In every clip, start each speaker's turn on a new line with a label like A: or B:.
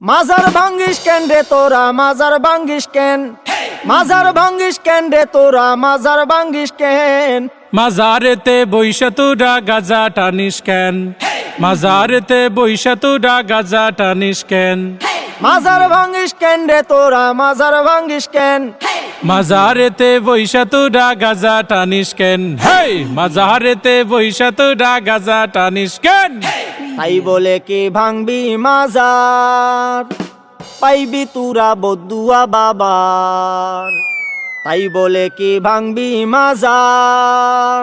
A: মাজার ভাঙ্গিস কেন রে তোরা মাজার ভাঙ্গিস কেন মাজার ভাঙ্গিস কেন রে তোরা মাজার ভাঙ্গিস কেন
B: মাজারেতে বইসা তোরা গাজা টানিস কেন মাজারেতে বইসা তোরা গাজা টানিস কেন
A: মাজার ভাঙ্গিস কেন রে তোরা মাজার ভাঙ্গিস কেন
B: মাজারেতে বইসা তোরা গাজা টানিস কেন হেই মাজারেতে বইসা তোরা গাজা টানিস কেন
A: তাই বলে কি ভাঙবি মাজার পাইবি তুরা বদুয়া বাবার তাই বলে কি ভাঙবি মাজার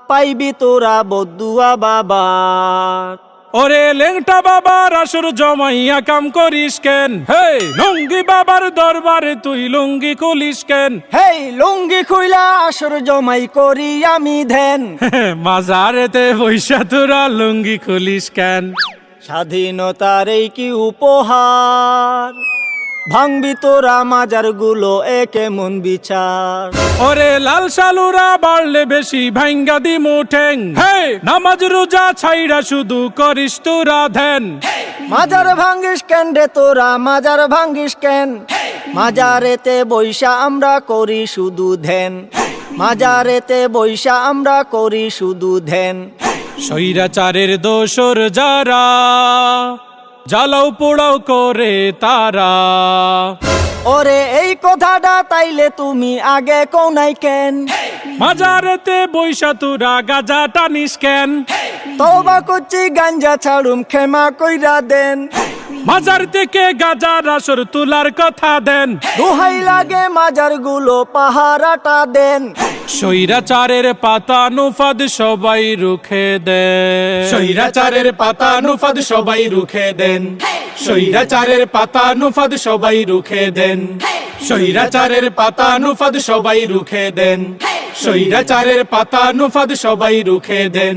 A: পাইবি তোরা বদুয়া বাবার
B: ওরে লেংটা বাবার আসর জমাইয়া কাম করিস কেন হেই লুঙ্গি বাবার দরবারে তুই লুঙ্গি খুলিস কেন
A: হেই লুঙ্গি খুইলা আসর জমাই করি আমি ধ্যান
B: মাজারেতে বইসা তোরা লুঙ্গি খুলিস কেন
A: স্বাধীনতার এই কি উপহার ভাঙবি তোরা মাজার গুলো একে মন বিচার
B: ওরে লাল সালুরা বাড়লে বেশি ভাঙ্গা দি মুঠেং হে নামাজ রোজা ছাইরা শুধু করিস তোরা ধ্যান
A: মাজার ভাঙ্গিস কেন রে তোরা মাজার ভাঙ্গিস কেন মাজারেতে বৈশা আমরা করি শুধু ধ্যান মাজারেতে বৈশা আমরা করি শুধু ধ্যান
B: স্বৈরাচারের দোসর যারা জ্বালাও পোড়াও করে তারা
A: ওরে এই কথাটা তাইলে তুমি আগে কোনাই কেন
B: মাজারেতে বইসা তোরা গাজা টানিস কেন
A: তওবা করছি গাঞ্জা ছাড়ুম ক্ষমা কইরা দেন
B: মাজার থেকে গাজার আসর তুলার কথা দেন
A: দোহাই লাগে মাজার গুলো পাহারাটা দেন
B: স্বৈরাচারের পাতা নুফাদ সবাই রুখে দেন স্বৈরাচারের পাতা নুফাদ সবাই রুখে দেন স্বৈরাচারের পাতা নুফাদ সবাই রুখে দেন স্বৈরাচারের পাতা নুফাদ সবাই রুখে দেন স্বৈরাচারের পাতা নুফাদ সবাই রুখে দেন